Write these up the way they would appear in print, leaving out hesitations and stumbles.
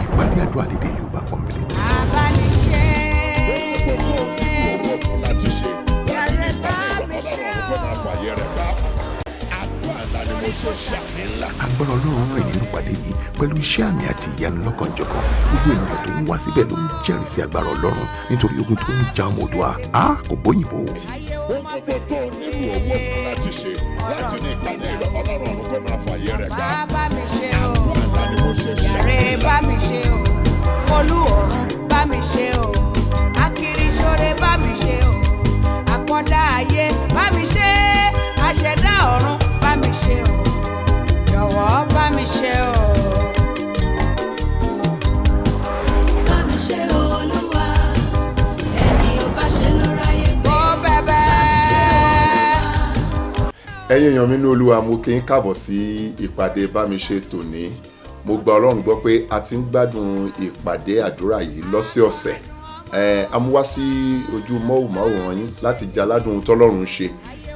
ìpàdé àdúrà lédè Yorùbá pọ́nbélé. abániṣe. gbogbo owó fún láti ṣe láti ní ìpàdé Ọlọ́run kó máa fàyè rẹ̀ gbá. àdúrà ńlá ni mo ṣe ṣàmì ńlá. agbára Ọlọ́run rìn nínú ìpàdé yìí pẹ̀lú iṣẹ́ àmì àti ìyanu lọ́kànjọ̀kan. gbogbo ènìyàn tó ń wá síbẹ̀ ló ń jẹ́rìí sí agbára Ọlọ́run nítorí ogun tó ń ja ọmọ Oòduà kò bóyìnbó. ohun gbogbo tó nílò owó fún láti ṣe láti ní ìpàdé Ọlọ́run kó máa fàyè rẹ̀ gbá. bá mi ṣe o. àdúrà ńlá ni mo ṣe ṣàmì Yàrá ńlá. bá mi ṣe o. Olú ọ̀run bá mi ṣe o. Akiriṣore bá mi ṣe o. Àkọ́dá ayé bá mi ṣe. Aṣẹ̀dá ọ̀run bá mi ṣe o. Jọ̀wọ́ bá mi ṣe o. Bá mi ṣe Olúwa, ẹni ò bá ṣe ló ráyè gbé. Mo bẹ̀bẹ̀. ẹ̀yin èèyàn mi ní Olúwa, mo kí n káàbọ̀ sí ìpàdé bámiṣe tòní. Mo gba Ọlọ́run gbọ́ pé a ti ń gbádùn ìpàdé àdúrà yìí lọ́sẹ̀ọ̀sẹ̀. A mú wá sí ojú móhùnmáwòrán yín láti jẹ aládùn tọ́lọ́run ṣe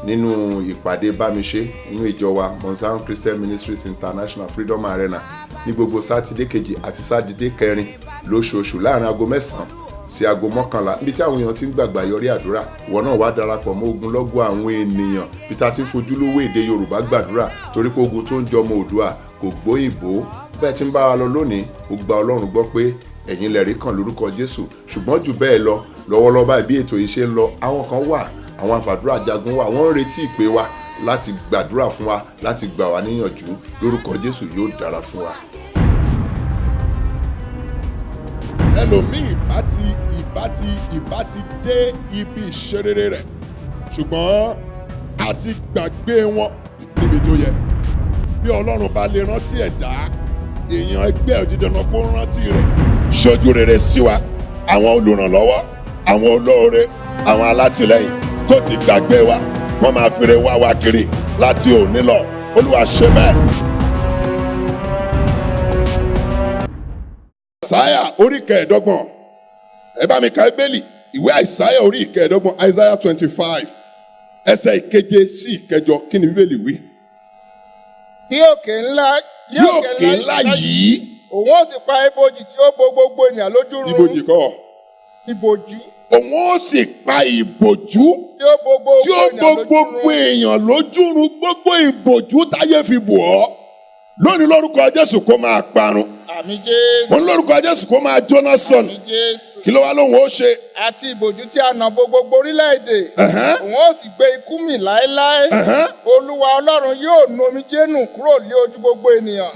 nínú ìpàdé bámiṣe nínú ìjọ wa Mount Zion Christian Ministries International Freedom Arena ní gbogbo sátidé kejì àti sátidé kẹrin lóṣooṣù láàrin aago 9 sí aago 11 níbi tí àwọn èèyàn ti ń gbàgbà yọrí àdúrà. Ìwọ náà wá darapọ̀ mọ́ ogunlọ́gọ̀ àwọn ènìyàn bí ta ti ń fojúlówó èdè Yorùbá gbàdúrà torí pé ogun tó ń jọ ọmọ Oòduà kò gbóyìnbó. Bẹ́ẹ̀ tí ń bá wa lọ lónìí, ó gba Ọlọ́run gbọ́ pé ẹ̀yin lẹ̀rí kan lórúkọ Jésù. Ṣùgbọ́n jù bẹ́ẹ̀ lọ, lọ́wọ́lọ́wọ́ báyìí bí ètò yìí ṣe ń lọ, àwọn kan wà, àwọn àfàdúrà jagun wà, wọ́n ń retí ìpè wa láti gbàdúrà fún wa, láti gbà wá níyànjú. Lórúkọ Jésù yóò dára fún wa. ẹlòmíì ìbá ti dé ibi ìṣerere rẹ̀ ṣùgbọ́n a ti gbàgbé wọn níbi tó yẹ. bí Ọlọ́run bá lè rántí ẹ̀dá, èèyàn ẹgbẹ́ òdìdànà kó rántí rẹ̀. ṣojú rere sí wa, àwọn olùrànlọ́wọ́, àwọn olóore, àwọn alátìlẹ́yìn tó ti gbàgbé wa wọ́n máa fèrè wá wa kiri láti òní lọ. Olúwa ṣe bẹ́ẹ̀. Àìsáyà orí kẹẹ̀ẹ́dọ́gbọ̀n, ẹ bá mi ka Bíbélì, ìwé Àìsáyà orí ìkẹẹ̀ẹ́dọ́gbọ̀n, Isaiah 25 ẹsẹ̀ ìkeje sí ìkẹjọ. Kí ni Bíbélì wí? Bí òkè ńlá yìí òun ó sì pa ibojì tí ó bo gbogbo ènìyàn lójú run. ibojì kọ́. Ibojì Òun ó sì pa ìbòjú tí ó bo tí ó bo gbogbo èèyàn lójú run. Gbogbo ìbòjú táyé fi bò ọ́ lónìí lórúkọ Jésù kó máa parun. Àmín Jésù. Mo ní lórúkọ Jésù kó máa jóná sọnù. Àmín Jésù. Kí ló wá lóhùn ó ṣe? Àti ìbòjú tí a nà bo gbogbo orílẹ̀-èdè. Òun ó sì gbé ikú mì láéláé. Olúwa Ọlọ́run yóò nu omijé nù kúrò lé ojú gbogbo ènìyàn.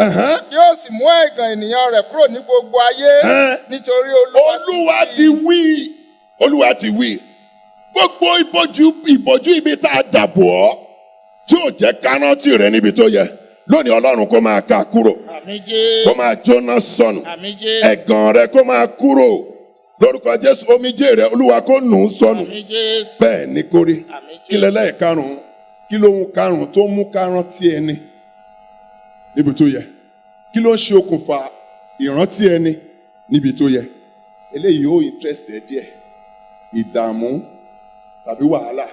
Yóò sì mú ẹ̀gàn ènìyàn rẹ̀ kúrò ní gbogbo ayé. Nítorí Olúwa ti wí. Olúwa ti wí. Gbogbo ìbòjú ibi tá a dàbò ọ́ tí ò jẹ́ kárántì rẹ níbi tó yẹ. Lónìí Ọlọ́run kó máa ká kúrò. Àmín Jésù. Kó máa jóná sọnù. Àmín Jésù. Ẹ̀gàn rẹ kó máa kúrò. Lórúkọ Jésù omijé rẹ Olúwa kó nù ú sọnù. Àmín Jésù. Bẹ́ẹ̀ ni kó rí. Àmín Jésù. Kí lẹ́lẹ́ karùn-ún? Kí lóhun karùn-ún tó mú kárántí ẹni níbi tó yẹ? Kí ló ń ṣe okùnfà ìrántí ẹni níbi tó yẹ? Eléyìí ó interest ẹ díẹ̀. Ìdààmú tàbí wàhálà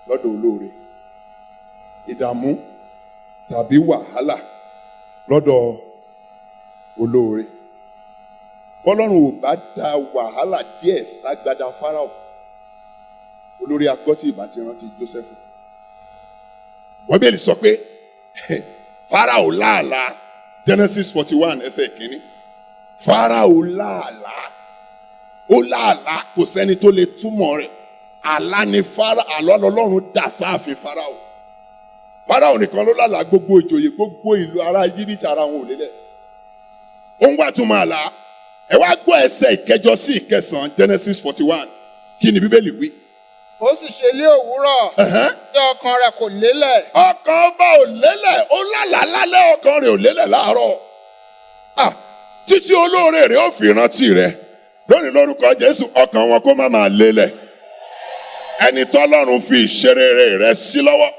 lọ́dọ̀ olóore. Ìdààmú tàbí wàhálà lọ́dọ̀ olóore. Bọ́lọ́run ò bá da wàhálà díẹ̀ ságbádá Fáráò, olórí agbọ́tí ìbá ti rántí Jósẹ́fù. Wọ́n bẹ́ẹ̀ lè sọ pé Fáráò láàlá, Genesis 41 ẹsẹ̀ ìkíní. Fáráò láàlá, ó láàlá, kò sẹ́ni tó lè túmọ̀ rẹ̀. Àlá ni àlọ́ Ọlọ́run dà sáàfin Fáráò. Fáráò nìkan ló lálàá, gbogbo ìjòyè, gbogbo ìlú ará Íjíbítì ara wọn ò lélẹ̀. Ó ń wá túmọ̀ àlá. Ẹ wá gbọ́ ẹsẹ̀ ìkẹjọ sí ìkẹsàn-án Genesis 41. Kí ni Bíbélì wí? Ó sì ṣe lé òwúrọ̀ tí ọkàn rẹ̀ kò lélẹ̀. Ọkàn ọba ò lélẹ̀, ó lálàá lálẹ́, ọkàn rẹ̀ ò lélẹ̀ láàárọ̀. Títí olóore rẹ̀ ó fi rántí rẹ̀. Lónìí lórúkọ Jésù ọkàn wọn kó má máa lélẹ̀. Ẹni tọ́lọ́run fi ìṣerere rẹ̀ sí lọ́wọ́,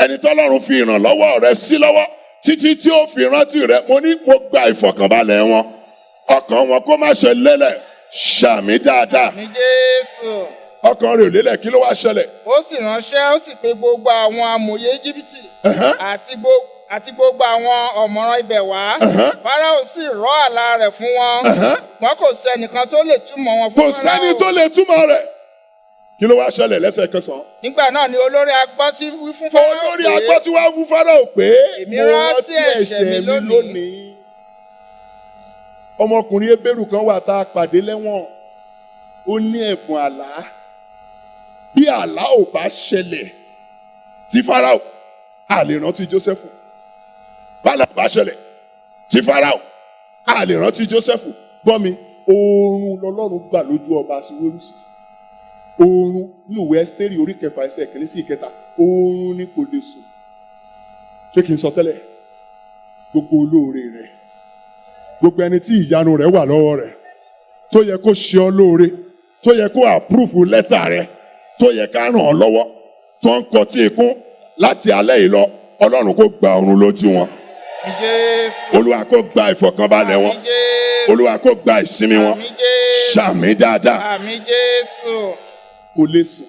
ẹni tọ́lọ́run fi ìrànlọ́wọ́ rẹ̀ sí lọ́wọ́, títí tí ó fi rántí rẹ̀, mo ní mo gba ìfọ̀kànbalẹ̀ wọn. Ọkàn wọn kó má ṣe lélẹ̀. Ṣàmì dáadáa. Àmín Jésù. Ọkàn rẹ̀ ò lélẹ̀, kí ló wá ṣẹlẹ̀? Ó sì ránṣẹ́, ó sì pe gbogbo àwọn amòye Íjíbítì àti àti gbogbo àwọn ọ̀mọ̀ràn ibẹ̀ wá. Fáráò sì rọ́ àlá rẹ̀ fún wọn. Wọn kò sẹ́nìkan tó lè túmọ̀ wọn fún kò sẹ́ni tó lè túmọ̀ rẹ̀. Kí ló wá ṣẹlẹ̀ lẹ́sẹ̀ kẹsàn-án? Nígbà náà ni olórí agbọ́tí wí fún Fáráò pé olórí agbọ́tí wá wú Fáráò pé Èmi mo rántí rántí ẹ̀ṣẹ̀ mi lónìí. Ọmọkùnrin Hébérù kan wà tá a pàdé lẹ́wọ̀n. Ó ní ẹ̀bùn àlá. Bí àlá ò bá ṣẹlẹ̀ tí Fáráò, a lè rántí Jósẹ́fù. Bálá ò bá ṣẹlẹ̀ tí Fáráò, a lè rántí Jósẹ́fù. Gbọ́ mi, oorun lọ́lọ́run gbà lójú ọba Aṣiwérúsì. Oorun nínú ìwé Ẹ́sítérì orí kẹfà ẹsẹ̀ 1 sí 3. Oorun ni kò lè sùn. Ṣé kí n sọ tẹ́lẹ̀? Gbogbo olóore rẹ̀, gbogbo ẹni tí ìyanu rẹ̀ wà lọ́wọ́ rẹ̀, tó yẹ kó ṣe ọ́ lóore, tó yẹ kó àpúrúfù lẹ́tà rẹ̀, tó yẹ ká ràn ọ́ lọ́wọ́, tó ń kọtí ikún láti alẹ́ yìí lọ, Ọlọ́run kó gba ọ̀run lójú wọn. Olúwa kó gba ìfọ̀kànbalẹ̀ wọn. Olúwa kó gba ìsinmi wọn. Ṣàmì dáadáa. Àmín Jésù. Kò lè sùn.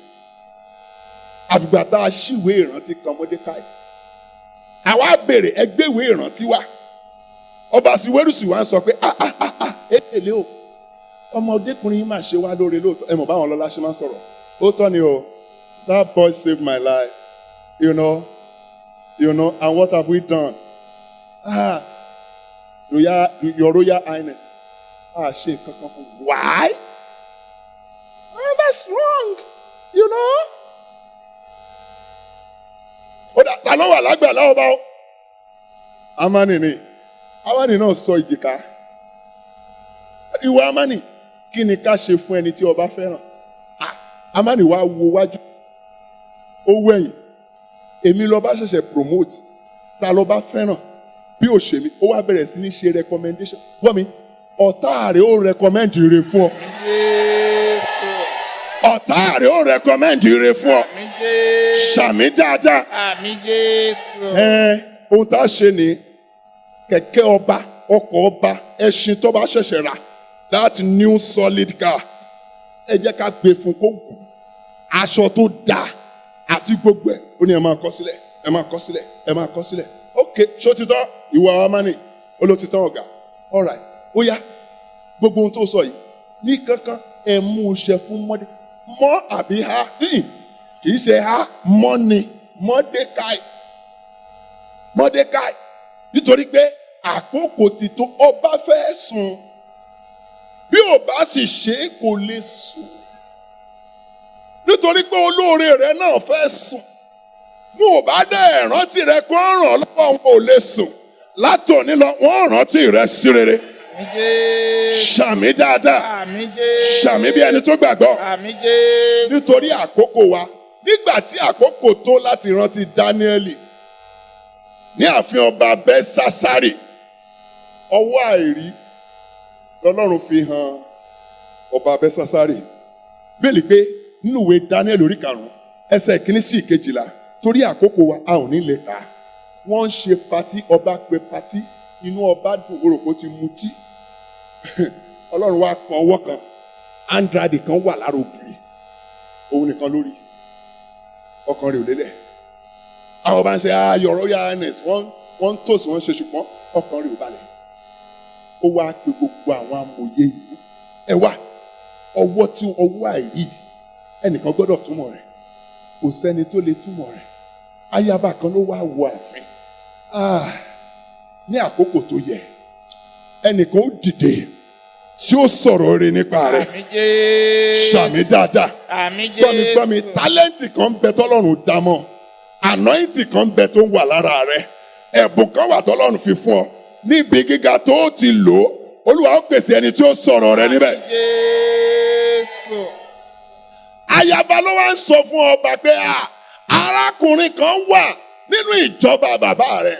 Àfìgbà tá a ṣíwèé ìrántí kan Mọ́dékáì. Àwa béèrè ẹgbẹ́wèé ìrántí wa. Ọba Aṣiwérúsì wa ń sọ pé èlé o. Ọmọdékùnrin yìí máa ṣe wá lóore lóòótọ́. Ẹ mọ̀ báwọn ọlọ́lá ṣe máa ń sọ̀rọ̀. Ó tọ́ ni o. That boy saved my life. You know, and what have we done? Your Royal Highness. Ṣe nǹkan kan fún mi. Why? That's wrong. You know? Ó dà ta ló wà lágbàlá ọba o? Amani ni. Amani náà sọ ìjìká. Ìwọ Amani, kí ni ká ṣe fún ẹni tí ọba fẹ́ràn? Amani wá wo wájú. Ó wẹ̀yìn. Èmi lọ́ba ṣẹ̀ṣẹ̀ promote. Ta lọ́ba fẹ́ràn? Bí òṣèlú, ó wá bẹ̀rẹ̀ sí ní ṣe recommendation. Gbọ́ mi, ọ̀tá rẹ̀ ó recommend ire fún ọ. Ọ̀tá rẹ̀ ó recommend ire fún ọ. Ṣàmì dáadáa. Àmín Jésù. Ohun tá a ṣe ni kẹ̀kẹ́ ọba, ọkọ̀ ọba, ẹṣin tó bá ṣẹ̀ṣẹ̀ rà, that new solid car. Ẹ jẹ́ ká gbé fún kó gùn. Aṣọ tó dáa àti gbogbo ẹ̀. Ó ní ẹ máa kọ sílẹ̀, ẹ máa kọ sílẹ̀, ẹ máa kọ sílẹ̀. Ok, ṣó ti tán? Ìwọ Amani, ó ló ti tán ọ̀gá. All right, ó yá. Gbogbo ohun tó sọ yìí ní kankan ẹ mú un ṣe fún mọ́dé. Mọ́ àbí ha? Kì í ṣe ha, mọ́ ni Mọ́dékáì. Mọ́dékáì. Nítorí pé àkókò ti tó, ọba fẹ́ sùn. Bí ò bá sì ṣe é kò lè sùn. Nítorí pé olóore rẹ̀ náà fẹ́ sùn. Mo ò bá dẹ̀ rántí rẹ̀ kó ràn lọ́wọ́ wọn ò lè sùn. Látòní lọ, wọ́n rántí rẹ̀ sí rere. Ṣàmì dáadáa. Ṣàmì bí ẹni tó gbàgbọ́. Nítorí àkókò wa, nígbà tí àkókò tó láti rántí Dáníẹ́lì ní ààfin ọba Bẹ́sásárì, ọwọ́ àìrí lọ́lọ́run fi hàn ọba Bẹ́sásárì. Bẹ́ẹ̀ni pé nínú ìwé Dáníẹ́lì orí 5 ẹsẹ̀ 1 sí 12, torí àkókò wa a ò ní lè kà á. Wọ́n ń ṣe patí, ọba pé patí, inú ọba dùn, oròkó ti mutí. Ọlọ́run wá kan ọwọ́ kan, Andrade kan wà lára ògiri, òun nìkan lórí, ọkàn rẹ̀ ò lélẹ̀. Àwọn bá ń ṣe Your Royal Highness, wọ́n ń tòsí, wọ́n ń ṣe, ṣùgbọ́n ọkàn rẹ̀ ò balẹ̀. Ó wá pe gbogbo àwọn amòye yìí. Ẹ wá, ọwọ́ tí ọwọ́ àìrí, ẹnìkan gbọ́dọ̀ túmọ̀ rẹ̀. Kò sẹ́ni tó lè túmọ̀ rẹ̀. Ayaba kan ló wá wọ ààfin. Ní àkókò tó yẹ, ẹnìkan ó dìde tí ó sọ̀rọ̀ rẹ̀ nípa rẹ̀. Ṣàmì dáadáa. Gbọ́mi, tálẹ́ǹtì kan ń bẹ tọ́lọ́run dámọ̀. Anointing kan ń bẹ tó ń wà lára rẹ̀. Ẹ̀bùn kan wà tọ́lọ́run fi fún ọ. Níbi gíga tó ti lò ó, Olúwa ó pèsè ẹni tí ó sọ̀rọ̀ rẹ̀ níbẹ̀. Ayaba ló wá ń sọ fún ọba pé arákùnrin kan wà nínú ìjọba bàbá rẹ̀.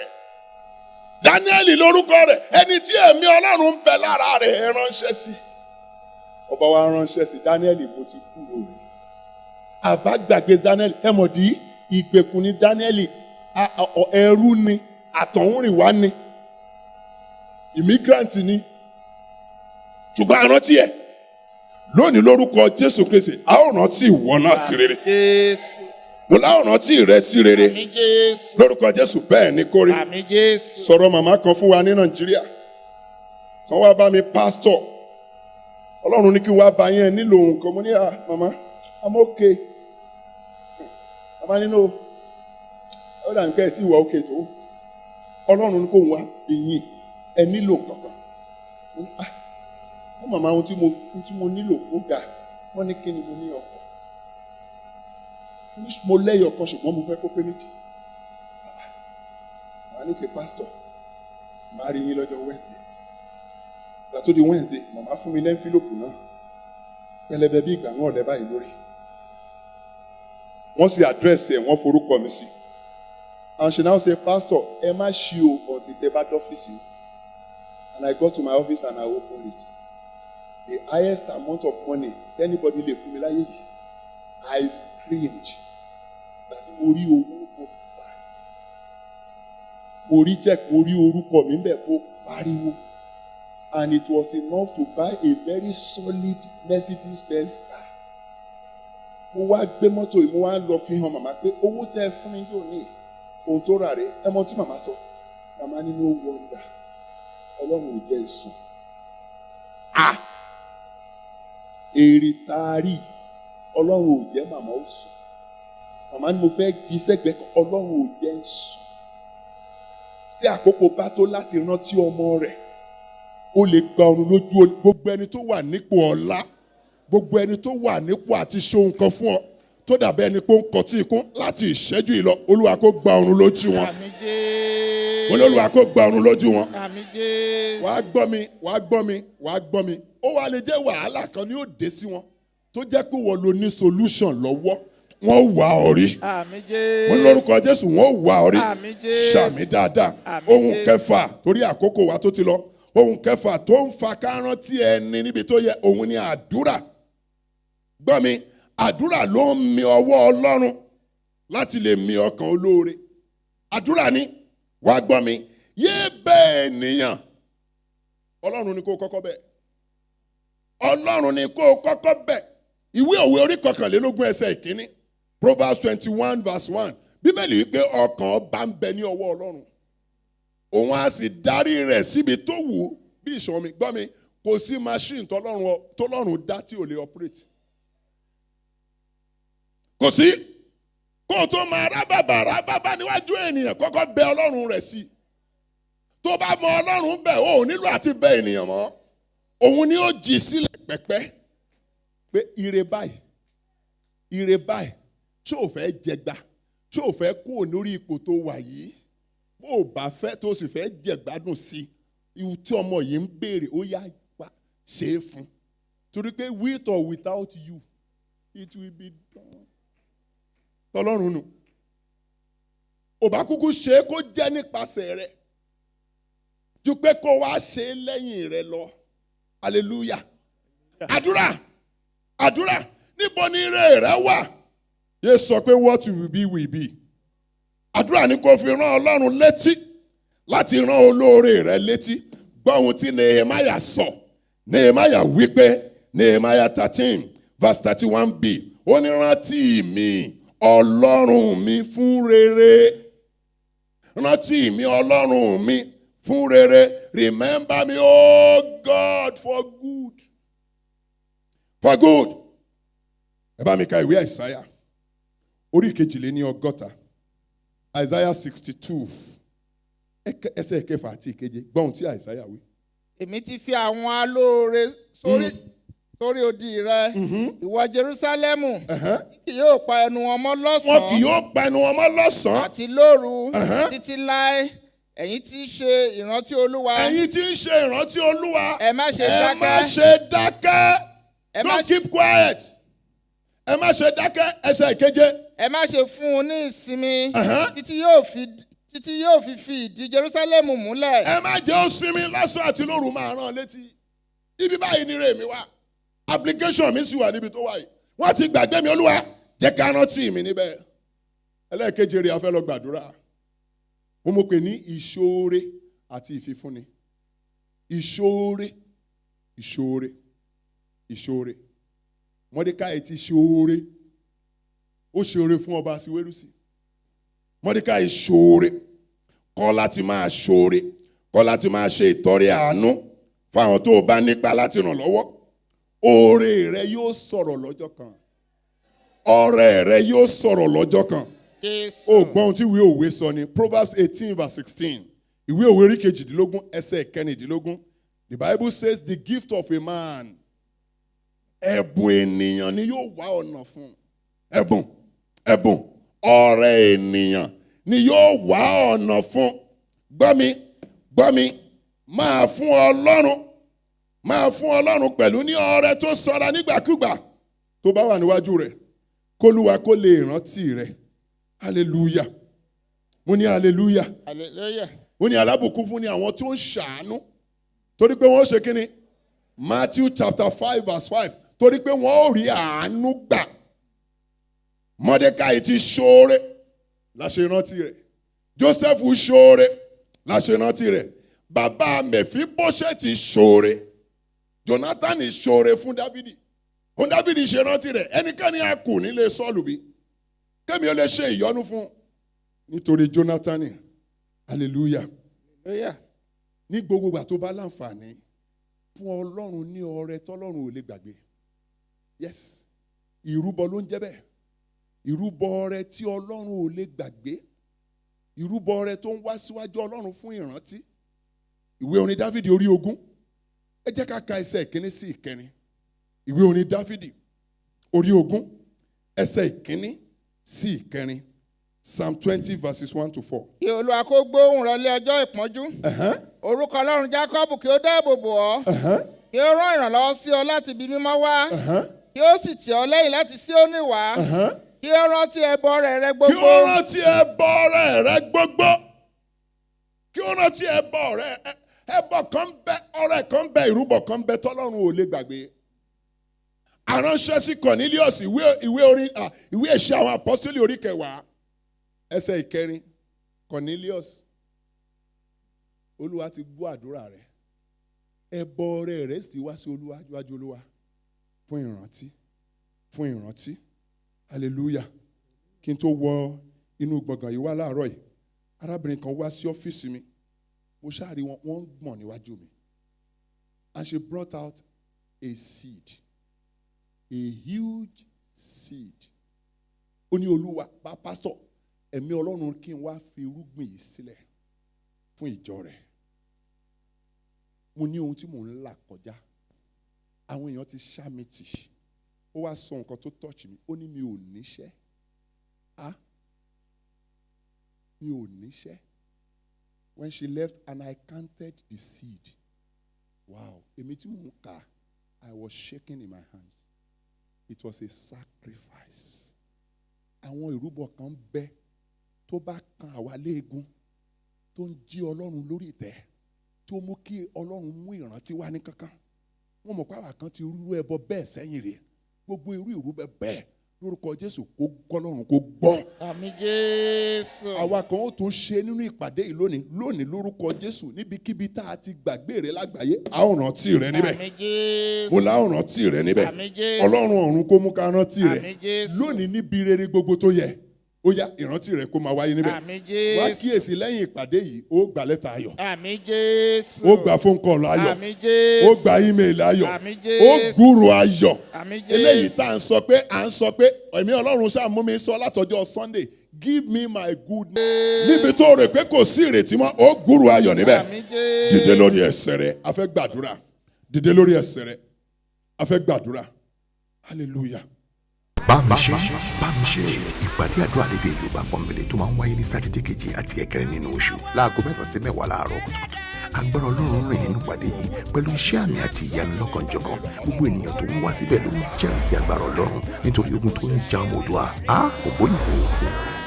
Dáníẹ́lì lórúkọ rẹ̀, ẹni tí ẹ̀mí Ọlọ́run ń bẹ lára rẹ̀ ẹ ránṣẹ́ sí. Ọba wa ránṣẹ́ sí Dáníẹ́lì, mo ti kúrò rẹ̀. Àbá gbàgbé Dáníẹ́lì, ẹ mọ̀ dí ìgbèkùn ní Dáníẹ́lì, ẹrú ni, àtọ̀húnrìnwá ni, immigrant ni. Ṣùgbọ́n àrántí ẹ̀ lónìí lórúkọ Jésù Kristi, a ó rántí ìwọ náà sí rere. mo láwọn rántí rẹ sí rere Àmín Jésù. lórúkọ Jésù bẹ́ẹ̀ ni kó rí. Àmín Jésù. Sọ̀rọ̀ màmá kan fún wa ní Nàìjíríà tí wọ́n wá bá mi pásítọ̀ Ọlọ́run ní kí wọ́n bá yẹn nílò nǹkan mo ní màmá I'm okay màmá nínú ó dà ní pẹ́ tí ìwà okay tó Ọlọ́run ní kò wá ìyìn ẹ nílò kankan wọ́n màmá ohun tí mo nílò ó ga wọ́n ní kí ni mo ní ọkọ̀ mo lẹ́yọ̀ kan ṣùgbọ́n mo fẹ́ kó pé méjì màá ní kí pásítọ̀ màá rí yín lọ́jọ́ Wednesday ìgbà tó di Wednesday màmá fún mi lẹ́ńfílòpù náà pẹlẹbẹ bí ìgbà náà rẹ báyìí lórí wọ́n sì àdírẹ́sì ẹ̀ wọ́n forúkọ mi sí and she now say pastor ẹ má ṣí o until tẹ bá dọ́fíìsì and I got to my office and I opened it the highest amount of money anybody lè fún mi láyé yìí I screamed that mo rí owó kó pa mo rí check mo rí orúkọ mi bẹ́ẹ̀ kó pariwo and it was enough to buy a very solid Mercedes-Benz car mo wá gbé mọ́tò yìí mo wá lọ fi hàn màmá pé owó tẹ́ ẹ fún mi yóò ní ohun tó rà rè ẹ mọ̀ tí màmá sọ màmá ní no wonder Ọlọ́run ò jẹ́ ìsùn èrè taari Ọlọ́run ò jẹ́ màmá ó sùn màmá ni mo fẹ́ jí sẹ́gbẹ̀ẹ́ kan Ọlọ́run ò jẹ́ ìsùn tí àkókò bá tó láti rántí ọmọ rẹ̀ ó lè gba ọ̀run lójú gbogbo ẹni tó wà nípò ọlá gbogbo ẹni tó wà nípò àti ṣe nǹkan fún ọ tó dàbẹ́ ẹni pé ó ń kọtí ikún láti ìṣẹ́jú ìlọ Olúwa kó gba ọ̀run lójú wọn Àmín Jésù. Olúwa kó gba ọ̀run lójú wọn. Àmín Jésù. wàá gbọ́ mi ó wá lè jẹ́ wàhálà kan ni ó dé sí wọn tó jẹ́ pé wọ́n lo ní solution lọ́wọ́ wọ́n wà ọ́ rí Àmín Jésù. wọ́n lórúkọ Jésù wọ́n wà ọ́ rí Àmín Jésù. ṣàmì dáadáa Àmín ohun Jésù. kẹfà torí àkókò wa tó ti lọ ohun kẹfà tó ń fa kárántí ẹni níbi tó yẹ òun ni àdúrà gbọ́ mi àdúrà ló ń mi ọwọ́ Ọlọ́run láti lè mi ọkàn olóore àdúrà ni wàá gbọ́ mi yé bẹ́ẹ̀ ènìyàn Ọlọ́run ni kó kọ́kọ́ bẹ̀ Ọlọ́run ni kó kọ́kọ́ bẹ̀ ìwé òwe orí 21 ẹsẹ̀ ìkíní Proverbs 21 verse 1 Bíbélì wípé ọkàn ọba ń bẹ ní ọwọ́ Ọlọ́run òun á sì darí rẹ̀ síbi tó wù ú bí ìṣàn mi gbọ́ mi kò sí machine tọ́lọ́run dá tí ò lè operate kò sí kó o tó máa rábàbà níwájú ènìyàn kọ́kọ́ bẹ Ọlọ́run rẹ̀ sí tó bá mọ Ọlọ́run bẹ̀ ó nílò àti bẹ ènìyàn mọ́ òun ni ó jì sílẹ̀ pẹ́pẹ́ pé ire báyìí ṣé o fẹ́ jẹgba ṣé o fẹ́ kó lórí ipò tó wà yìí bó o bá fẹ́ tó o sì fẹ́ jẹ̀gbádùn sí ihun tí ọmọ yìí ń béèrè ó yá pa ṣe é fún torí pé with or without you it will be done tọlọ́run nù ò bá kúkú ṣe é kó jẹ́ nípasẹ̀ rẹ̀ ju pé kó wá ṣe é lẹ́yìn rẹ̀ lọ hallelujah àdúrà níbo ni ire rẹ wà yé sọ pé what will be will be àdúrà ni kò fi rán Ọlọ́run létí láti rán olóore rẹ létí gbọ́ ohun tí Nehemiah sọ Nehemiah wípé Nehemiah 13 verse 31b ó ní rántí mi Ọlọ́run mi fún rere rántí mi Ọlọ́run mi fún rere remember me oh God for good ẹ bá mi ka ìwé Àìsáyà orí 62 Isaiah 62 ẹsẹ̀ kẹfà àti ìkeje gbọ́n tí Àìsáyà wí. Èmi ti fi àwọn alóore sórí odi rẹ ìwọ Jerúsálẹ́mù tí kì yóò pa ẹnu wọn mọ́ lọ́sàn-án wọn kì yóò pa ẹnu wọn mọ́ lọ́sàn-án àti lóru títí láé ẹ̀yin tí ń ṣe ìrántí Olúwa ẹ má ṣe dákẹ́ don't keep quiet ẹ má ṣe dákẹ́ ẹsẹ̀ ìkeje. ẹ má ṣe fún un ní ìsinmi títí yóò fi ìdí Jerúsálẹ́mù múlẹ̀. ẹ má jẹ́ ó sinmi lọ́sàn àti lóru máa rán létí ibi báyìí ni rèmi wá application mi sì wà níbi tó wà yìí wọ́n ti gbàgbé mi Olúwa jẹ́ ká rántí mi níbẹ̀. ẹlẹ́ẹ̀keje rẹ̀ a fẹ́ lọ gbàdúrà mo mọ̀ pé ní ìṣoore àti ìfifúnni ìṣoore Mọ́dékáì ti ṣoore ó ṣe oore fún ọba Asiwérúsì. Mọ́dékáì ṣoore, kọ́ láti máa ṣoore, kọ́ láti máa ṣe ìtọrẹ àánú fáwọn tó o bá nípa láti ràn lọ́wọ́. Oore rẹ yóò sọ̀rọ̀ lọ́jọ́ kan. Ọrẹ rẹ yóò sọ̀rọ̀ lọ́jọ́ kan. Ó gbọ́n ohun tí ìwé òwe sọ ni Proverbs 18:16. Ìwé òwe orí 18 ẹsẹ̀ 19. The Bible says the gift of a man, ẹ̀bùn ènìyàn ni yóò wá ọ̀nà fún. Ẹ̀bùn ọrẹ ènìyàn ni yóò wá ọ̀nà fún. Gbọ́ mi, máa fún Ọlọ́run pẹ̀lú ní ọrẹ tó sọra nígbàkúgbà tó bá wà níwájú rẹ̀, kólúwa kó lè rántí rẹ̀. Hallelujah. Mo ní hallelujah. Hallelujah. Mo ní alábùkún fún ni àwọn tó ń ṣàánú torí pé wọ́n ṣe kí ni? Matthew chapter 5:5 torí pé wọ́n ò rí àánú gbà. Mọ́dékáì ti ṣoore la ṣe rántí rẹ̀. Joseph ṣoore la ṣe rántí rẹ̀. Bàbá Mèfíbóṣẹ́tì ṣoore. Jonathan ṣoore fún Dávidi. Fún Dávidi ṣe rántí rẹ̀. Ẹnikẹ́ni á kù nílé Sọ́ọ̀lù bí. Kémi ó lè ṣe ìyọ́nú fún nítorí Jonathan. Hallelujah. Ní gbogbo ìgbà tó bá láǹfààní fún Ọlọ́run ní ọrẹ tọ́lọ́run ò lè gbàgbé. Yes. Ìrúbọ ló ń jẹ́ bẹ́ẹ̀. Ìrúbọ ọrẹ tí Ọlọ́run ò lè gbàgbé. Ìrúbọ ọrẹ tó ń wá síwájú Ọlọ́run fún ìrántí. Ìwé orin Dáfídì orí 20. Ẹ jẹ́ ká ka ẹsẹ̀ 1 sí 9. Ìwé orin Dáfídì orí 20 ẹsẹ̀ 1 sí 9. Psalm 20:1-4. Kí Olúwa kó gbóhùn rẹ lé ọjọ́ ìpọ́njú. Orúkọ Ọlọ́run Jákọ́bù kí ó dáàbò bò ọ́. Kí ó rán ìrànlọ́wọ́ sí ọ láti ibi mímọ́ wá. Kí ó sì tì ọ́ lẹ́yìn láti Síónì wá. Kí ó rántí ẹbọ rẹ gbogbo. Kí ó rántí ẹbọ rẹ gbogbo. Kí ó rántí ẹbọ rẹ. Ẹbọ kan bẹ, ọrẹ kan bẹ, ìrúbọ kan bẹ tọ́lọ́run ò lè gbàgbé. Aránṣẹ́ sí Cornelius ìwé ìṣe àwọn apọ́sítélì orí 10 ẹsẹ̀ 9. Cornelius, Olúwa ti gbọ́ àdúrà rẹ̀. Ẹbọ rẹ̀ sì wá sí Olúwa níwájú Olúwa fún ìrántí. Hallelujah. Kí n tó wọ inú gbọ̀ngàn yìí wá láàárọ̀ yìí, arábìnrin kan wá sí ọ́fíìsì mi. Mo ṣáàrí wọ́n ń gbọ̀n níwájú mi. And she brought out a seed, a huge seed. Ó ní Olúwa, pastor, ẹ̀mí Ọlọ́run kí n wá fi irúgbìn yìí sílẹ̀ fún ìjọ rẹ̀. Mo ní ohun tí mò ń là kọjá. Àwọn èèyàn ti ṣá mi tì. Ó wá sọ nǹkan tó touch mi. Ó ní mi ò níṣẹ́. Mi ò níṣẹ́. When she left and I counted the seed. Wow. Èmi tí mò ń kà, I was shaking in my hands. It was a sacrifice. Àwọn ìrúbọ kan bẹ tó bá kan àwa léegun tó ń jí Ọlọ́run lórí ìtẹ́ tó mú kí Ọlọ́run mú ìrántí wá ní kankan. Wọ́n mọ̀ pé àwa kan ti rú ẹbọ bẹ́ẹ̀ sẹ́yìn rẹ̀. Gbogbo irú ìrúbọ bẹ́ẹ̀ lórúkọ Jésù kó gọ́lọ́run kó gbọ́. Àmín Jésù. Àwa kan ó tún ṣe nínú ìpàdé yìí lónìí lórúkọ Jésù níbikíbi tá a ti gbàgbé rẹ lágbàáyé a ó rántí rẹ níbẹ̀. Àmín Jésù. Mo la ó rántí rẹ níbẹ̀. Àmín Jésù. Ọlọ́run ọ̀run kó mú ká rántí rẹ. Àmín Jésù. Lónìí níbi rere gbogbo tó yẹ. Ó yá ìrántí rẹ kó máa wáyé níbẹ̀. Àmín Jésù. Wá kíyèsí lẹ́yìn ìpàdé yìí ó gba lẹ́tà ayọ̀. Àmín Jésù. Ó gba phone call ayọ̀. Àmín Jésù. Ó gba email ayọ̀. Àmín Jésù. Ó gbúrò ayọ̀. Àmín Jésù. Eléyìí tá à ń sọ pé ẹ̀mí Ọlọ́run ṣáà mú mi sọ látọjọ́ Sunday, give me my good news. Níbi tó rè pé kò sí ìrètí mọ́, ó gbúrò ayọ̀ níbẹ̀. Àmín Jésù. Dìde lórí ẹsẹ̀ rẹ, a fẹ́ gbàdúrà. Dìde lórí ẹsẹ̀ rẹ, a fẹ́ gbàdúrà. Hallelujah. bá mi ṣe ìpàdé àdúrà lédè Yorùbá pọ́nbélé tó máa ń wáyé ní sátidé kejì àti ẹ̀kẹrin nínú oṣù láago 9 sí 10 láàárọ̀ kùtùkùtù. Agbára Ọlọ́run rìn nínú ìpàdé yìí pẹ̀lú iṣẹ́ àmì àti ìyanu lọ́kànjọ̀kan. Gbogbo ènìyàn tó ń wá síbẹ̀ ló ń jẹ́rìí sí agbára Ọlọ́run nítorí ogun tó ń ja ọmọ Oòduà kò bóyìnbó.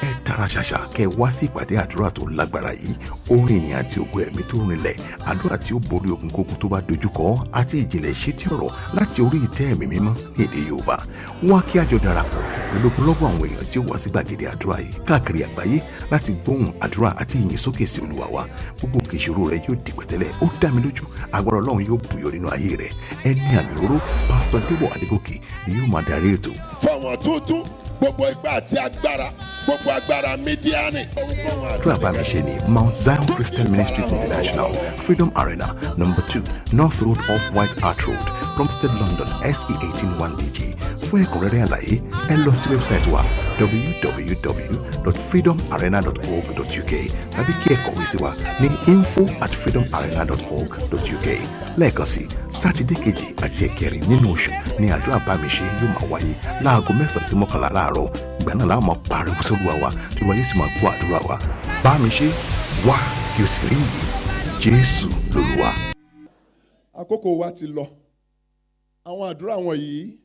Ẹ tara ṣàṣà kẹ́ ẹ wá sí ìpàdé àdúrà tó lágbára yìí. Orin ìyìn àti ògo ẹ̀mí tó rinlẹ̀, àdúrà tí ó borí ogun kógun tó bá dojúkọ àti ìjìnlẹ̀ ìṣítí ọ̀rọ̀ láti orí ìtẹ́ ẹ̀mí mímọ́ ní èdè Yorùbá. Wá kí a jọ darapọ̀ pẹ̀lú ogunlọ́gọ̀ àwọn èèyàn tí ó wá sí gbàgede àdúrà yìí káàkiri àgbáyé láti gbóhùn àdúrà àti ìyìn sókè sí Olúwa wa. Gbogbo òkè ìṣòro rẹ yóò di pẹ̀tẹ́lẹ̀. Ó dá mi lójú agbára Ọlọ́run yóò bùyọ nínú ayé rẹ. Ẹni àmì òróró Pásítọ̀ Débọ̀ Adégòkè ni yóò máa darí ètò. Fọwọ́n tuntun gbogbo ipá àti agbára, gbogbo agbára mídíánì. àdúrà bá mi ṣe ní Mount Zion Christian Ministries International, Freedom Arena, number 2, North Road off White Hart Road, Plumstead, London, SE 181DG. Fún ẹ̀kúnrẹ́rẹ́ àlàyé, ẹ lọ sí wẹ́bsáìtì wa www.freedomarena.org.uk tàbí kí ẹ kọ̀wé sí wa ní info@freedomarena.org.uk. Lẹ́ẹ̀kan sí, Sátidé kejì àti ẹ̀kẹrin nínú oṣù ni àdúrà bá mi ṣe yóò máa wáyé láago 9 sí 11 láàárọ̀. Ìgbà náà láwọn máa pariwo sólúwa wa tí wọ́n yóò sì máa gbọ́ àdúrà wa. Bá mi ṣe wá kí o sì rí ìyè. Jésù lolúwa. Àkókò wa ti lọ. Àwọn àdúrà wọ̀nyí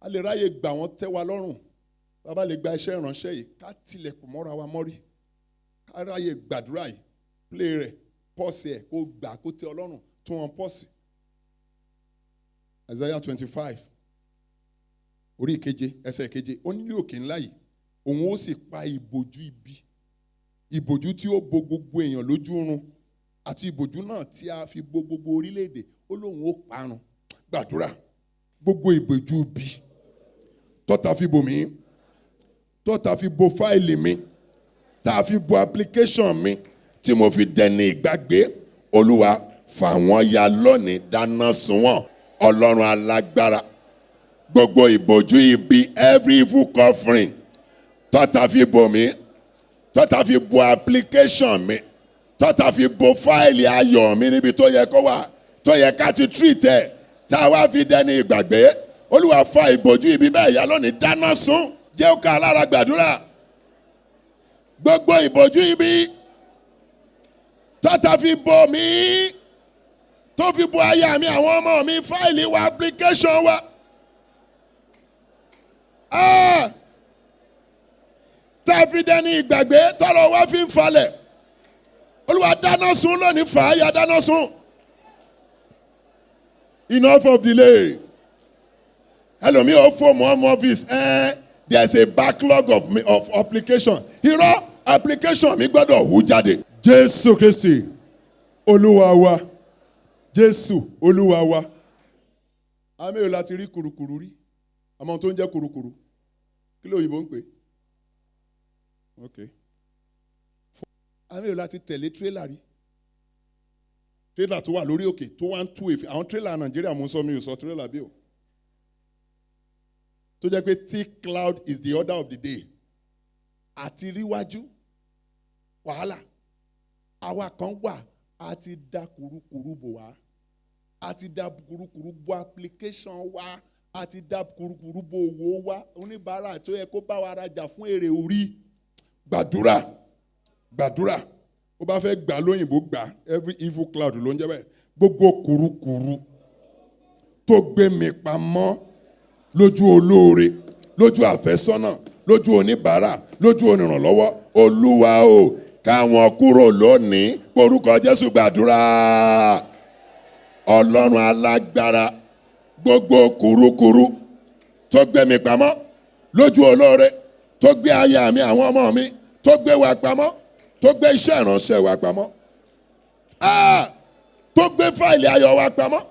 a lè ráyè gbà wọ́n tẹ́ wa lọ́rùn. Bàbá lè gba iṣẹ́ ìránṣẹ́ yìí ká tilẹ̀kùn mọ́ra wa mọ́rí. Ká ráyè gbàdúrà yìí, play rẹ̀, pọ́ọ̀sì ẹ̀ kó gbà kó tẹ́ Ọlọ́run tún wọn pọ́ọ̀sì. Isaiah 25 orí ìkeje ẹsẹ̀ ìkeje ó nílé òkè ńlá yìí òun ó sì pa ìbòjú ibi, ìbòjú tí ó bo gbogbo èèyàn lójú run àti ìbòjú náà tí a fi bo gbogbo orílẹ̀-èdè ó lóun ó parun. Gbàdúrà gbogbo ìbòjú ibi tọ́ta fi bò mí, tọ́ta fi bo fáìlì mi, tá a fi bo application mi tí mo fi dẹni ìgbàgbé, Olúwa fà wọ́n ya lónìí, dáná sun wọ́n. Ọlọ́run alágbára, gbogbo ìbòjú ibi, every evil covering tọ́ta fi bò mí, tọ́ta fi bo application mi, tọ́ta fi bo fáìlì ayọ̀ mi níbi tó yẹ kó wà, tó yẹ ká ti treat ẹ̀, tá a wá fi dẹni ìgbàgbé, Olúwa fà ìbòjú ibi bẹ́ẹ̀ ya lónìí, dáná sun. Jẹ́ ó ká lára gbàdúrà. Gbogbo ìbòjú ibi tọ́ta fi bò mí, tó fi bo aya mi, àwọn ọmọ mi, fáìlì wa, application wa. Tá a fi dẹni ìgbàgbé tọ́lọ̀ wá fi ń falẹ̀. Olúwa dáná sun lónìí, fàáyà dáná sun. Enough of delay. Ẹlòmíì ó fòmù ọmọ ọ́fíìsì. There's a backlog of application. Irọ́ application mi gbọ́dọ̀ hù jáde. Jésù Kristi Olúwa wa. Jésù Olúwa wa. Àmì ò láti rí kùrukùru rí. Àmọ́ tó ń jẹ́ kùrukùru. Kí ló òyìnbó ń pè? Okay. Àmì ò láti tẹ̀lé tírélà rí. Tírélà tó wà lórí òkè tó wá ń tú èéfín. Àwọn tírélà Nàìjíríà mú sọ mi ò sọ tírélà bí o. Tó jẹ́ pé thick cloud is the order of the day. Àti ríwájú wàhálà. Àwa kan wà a ti da kùrukùru bò wá. A ti da kùrukùru bò application wa. A ti da kùrukùru bò owó wa. Oníbàárà tó yẹ kó bá wa rajà fún èrè orí. Gbàdúrà. Gbàdúrà. Ó bá fẹ́ gbà lóyìnbó gbà. Every evil cloud ló ń jẹ́ bẹ́ẹ̀. Gbogbo kùrukùru tó gbé mi pamọ́ lójú olóore, lójú àfẹ́sọ́nà, lójú oníbàárà, lójú onírànlọ́wọ́. Olúwa o, káwọn kúrò lónìí. Orúkọ Jésù gbàdúrà. Ọlọ́run alágbára, gbogbo kùrukùru tó gbé mi pamọ́ lójú olóore, tó gbé aya mi, àwọn ọmọ mi, tó gbé wa pamọ́, tó gbé iṣẹ́ ìránṣẹ́ wa pamọ́, tó gbé fáìlì ayọ̀ wa pamọ́,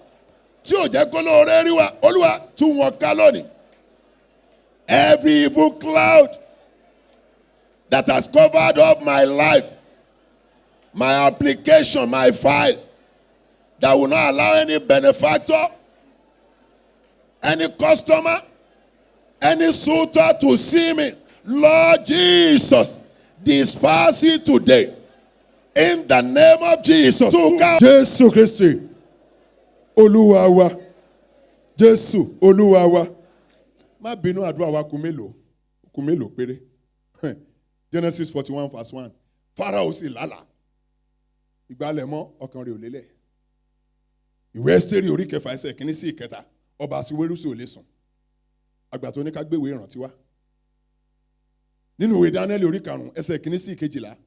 tí ò jẹ́ kó lóore rí wa. Olúwa tú wọn ká lónìí. Every evil cloud that has covered up my life, my application, my file, that will not allow any benefactor, any customer, any suitor to see me. Lord Jesus, disperse it today. In the name of Jesus. Jésù Kristi Olúwa wa. Jésù Olúwa wa. Má bínú àdúrà wa kù mélòó péré. Genesis 41 verse 1. Pharaoh sì lálàá. Ìgbàlẹ̀ mọ́ ọkàn rẹ̀ ò lélẹ̀. Ìwé Ẹ́sítérì orí kẹfà ẹsẹ̀ kìíní sí ìkẹta. Ọba Aṣiwérúsì ò lè sùn. Àgbà tó ní ká gbéwèé ìrántí wá. Nínú ìwé Dáníẹ́lì orí 5 ẹsẹ̀ kìíní sí ìkejìlá.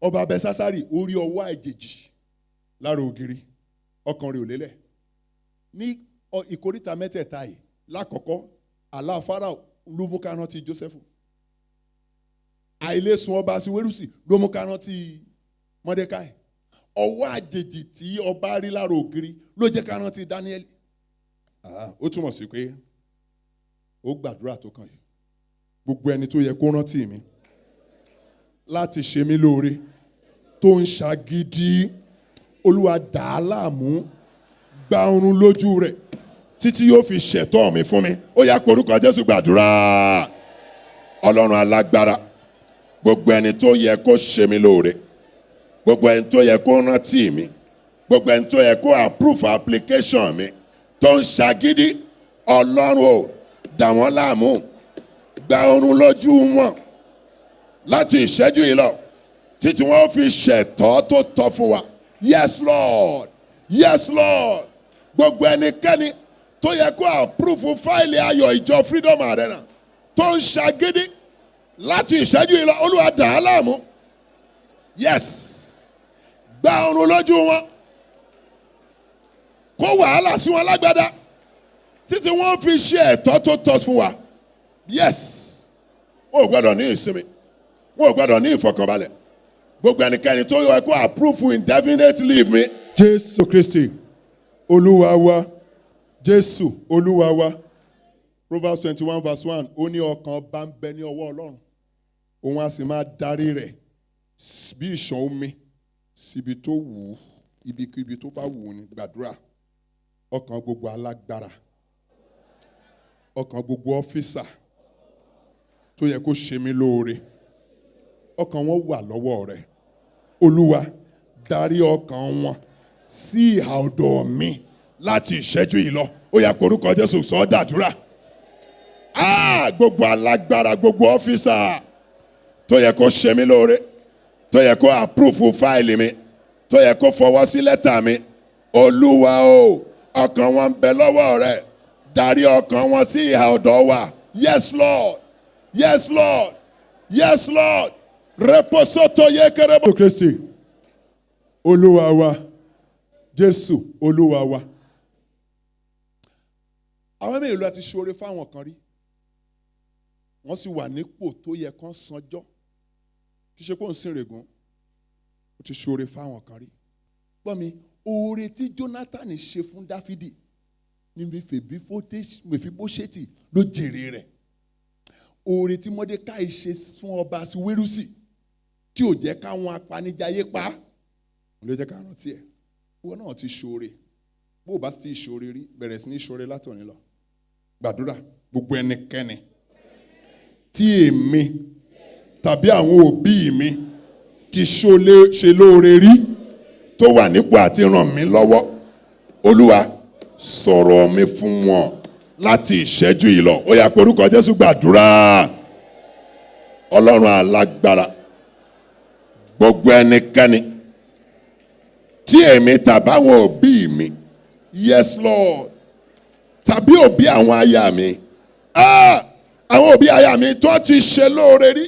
Ọba Bẹ́sásárì ó rí ọwọ́ àjèjì lára ògiri. Ọkàn rẹ̀ ò lélẹ̀. Ní ìkóríta mẹ́tẹ̀ẹ̀ta yìí lákọ̀ọ́kọ́ àlá Fáráò ló mú ká rántí Jósẹ́fù. Àìlèsùn ọba Aṣiwérúsì ló mú ká rántí Mọ́dékáì. Ọwọ́ àjèjì tí ọba rí lára ògiri ló jẹ́ ká rántí Dáníẹ́lì. Ó túmọ̀ sí pé ó gbàdúrà tó kàn yìí. gbogbo ẹni tó yẹ kó rántí mi láti ṣe mí lóore tó ń ṣagídí, Olúwa dà á láàmú, gba oorun lójú rẹ̀ títí yóò fi ṣẹ̀tọ́ mi fún mi. Ó yá porúkọ Jésù gbàdúrà. Ọlọ́run alágbára, gbogbo ẹni tó yẹ kó ṣe mí lóore, gbogbo ẹni tó yẹ kó rántí mi, gbogbo ẹni tó yẹ kó approve application mi tó ń ṣagídí, Ọlọ́run ò dà wọ́n láàmú, gba oorun lójú wọn láti ìṣẹ́jú yìí lọ títí wọ́n fi ṣẹ̀tọ́ tó tọ́ fún wa. Yes Lord, yes Lord. Gbogbo ẹnikẹ́ni tó yẹ kó approve fáìlì ayọ̀ ìjọ Freedom Arena tó ń ṣagídí láti ìṣẹ́jú yìí lọ, Olúwa dà á láàmú. Yes, gba oorun lójú wọn, kó wàhálà sí wọn lágbádá títí wọ́n fi ṣe ẹ̀tọ́ tó tọ́ fún wa. Yes, wọn ò gbọ́dọ̀ ní ìsinmi, wọn ò gbọ́dọ̀ ní ìfọ̀kànbalẹ̀. Gbogbo ẹnikẹ́ni tó yẹ kó approve indefinite leave mi. Jésù Kristi Olúwa wa, Jésù Olúwa wa. Proverbs 21:1, ó ní ọkàn bá ń bẹ ní ọwọ́ Ọlọ́run, òun á sì máa darí rẹ̀ bí ìṣàn omi síbi tó wù ú, ibikíbi tó bá wù ú ní. Gbàdúrà. Ọkàn gbogbo alágbára, ọkàn gbogbo ọ́físà tó yẹ kó ṣe mí lóore, ọkàn wọn wà lọ́wọ́ rẹ̀. Olúwa darí ọkàn wọn sí ìhà ọ̀dọ̀ mi láti ìṣẹ́jú yìí lọ. Ó yá porúkọ Jésù sọ ọ́ dàdúrà. Gbogbo alágbára, gbogbo ọ́físà tó yẹ kó ṣe mí lóore, tó yẹ kó approve fáìlì mi, tó yẹ kó fọwọ́ sí lẹ́tà mi, Olúwa o, ọkàn wọn ń bẹ lọ́wọ́ rẹ̀, darí ọkàn wọn sí ìhà ọ̀dọ̀ wa. Yes Lord, yes Lord, yes Lord. Reposoto yekerebo Kristi Olúwa wa, Jésù Olúwa wa. Àwọn mélòó láti ṣoore fáwọn kan rí, wọ́n sì wà nípò tó yẹ kán sanjọ́, kì í ṣe kó ń sin règùn, ó ti ṣoore fáwọn kan rí. Gbọ́ mi, oore tí Jonathan ṣe fún Dáfídì ní Mèfíbóṣẹ́tì ló jèrè rẹ̀. Oore tí Mọ́dékáì ṣe fún ọba Aṣiwérúsì tí ò jẹ́ káwọn apanijayé pa, ló jẹ́ ká rántí ẹ̀. Ìwọ náà ti ṣoore, bó o bá ti ṣoore rí, bẹ̀rẹ̀ sí ní ṣoore látòní lọ. Gbàdúrà. Gbogbo ẹnikẹ́ni tí èmi tàbí àwọn òbí mi ti ṣe lóore rí tó wà nípò àti ràn mí lọ́wọ́, Olúwa sọ̀rọ̀ mi fún wọn láti ìṣẹ́jú yìí lọ. Ó yá porúkọ Jésù gbàdúrà. Ọlọ́run alágbára, gbogbo ẹnikẹ́ni tí èmi tàbí àwọn òbí mi, yes Lord, tàbí òbí àwọn aya mi, àwọn òbí aya mi tó ti ṣe lóore rí,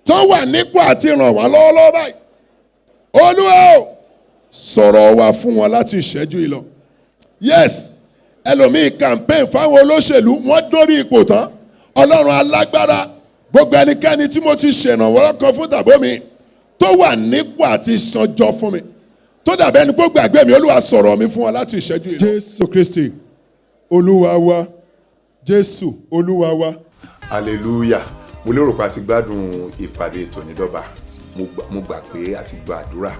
tó wà nípò àti ràn wá lọ́wọ́lọ́wọ́ báyìí, Olúwa sọ̀rọ̀ wa fún wọn láti ìṣẹ́jú yìí lọ. Yes, ẹlòmíì campaign fáwọn olóṣèlú, wọ́n dórí ipò tán. Ọlọ́run alágbára, gbogbo ẹnikẹ́ni tí mo ti ṣèrànwọ́ kan fún tàbí mi tó wà nípò àti sanjọ́ fún mi, tó dàbẹ́ ni kó gbàgbé mi, Olúwa sọ̀rọ̀ mi fún wọn láti ìṣẹ́jú yìí lọ. Jésù Kristi Olúwa wa, Jésù Olúwa wa. Hallelujah. Mo lérò pé a ti gbádùn ìpàdé tònídọ́ba. Mo gbà pé a ti gba àdúrà.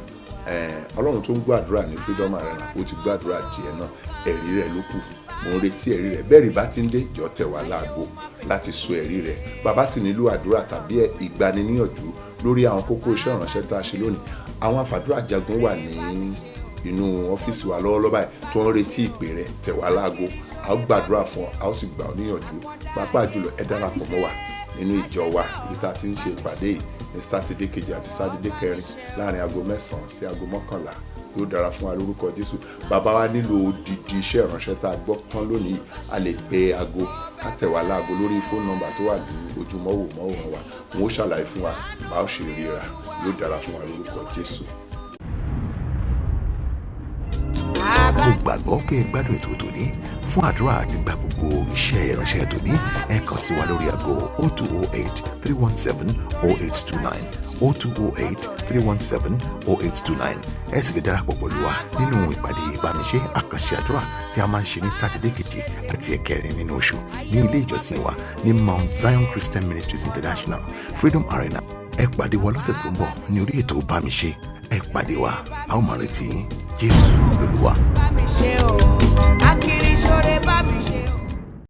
Ọlọ́run tó ń gbọ́ àdúrà ní Freedom Arena, ó ti gbọ́ àdúrà díẹ̀ náà, ẹ̀rí rẹ̀ ló kù. Mo ń retí ẹ̀rí rẹ̀. Bẹ́ẹ̀rí bá ti ń dé, jọ tẹ̀ wá láago láti sọ ẹ̀rí rẹ̀. Bàbá sì nílò àdúrà tàbí ìgbaniníyànjú lórí àwọn kókó iṣẹ́ ìránṣẹ́ tá a ṣe lónìí. Àwọn àfàdúrà jagun wà ní inú ọ́fíìsì wa lọ́wọ́lọ́wọ́ báyìí tó ń retí ìpè rẹ̀. Tẹ̀ wá láago, a ó gbàdúrà fún ọ, a ó sì gbà ọ́ níyànjú. Pàápàá jùlọ ẹ darapọ̀ mọ́ wa nínú ìjọ wa ibi tá a ti ń ṣe ìpàdé yìí ní sátidé kejì àti sátidé kẹrin láàrin aago 9 sí aago 11. Yóò dára fún wa lórúkọ Jésù. Bàbá wa nílò odidi iṣẹ́ ìránṣẹ́ tá a gbọ́ tán lónìí. A lè pe aago ká tẹ̀ wá láago lórí fóònù nọ́mbà tó wà ní ojúmọ́wòmọ́wòrán wa. Wọ́n ó ṣàlàyé fún wa bá ó ṣe ríra. Yóò dára fún wa lórúkọ Jésù. Bàbá mo gbàgbọ́ pé ẹ gbádùn ètò tòní. Fún àdúrà àti gba gbogbo iṣẹ́ ìránṣẹ́ tòní, ẹ kàn sí wa lórí aago 0208 317 0829 0208 317 0829. Ẹ sì lè darapọ̀ pẹ̀lú wa nínú ìpàdé ìbámiṣe àkànṣe àdúrà tí a máa ń ṣe ní Sátidé kejì àti ẹ̀kẹrin nínú oṣù ní ilé ìjọsìn wa ní Mount Zion Christian Ministries International, Freedom Arena. Ẹ pàdé wa lọ́sẹ̀ tó ń bọ̀ ní orí ètò ìbámiṣe. Ẹ pàdé wa, a ó máa retí yín. Jésù lolúwa.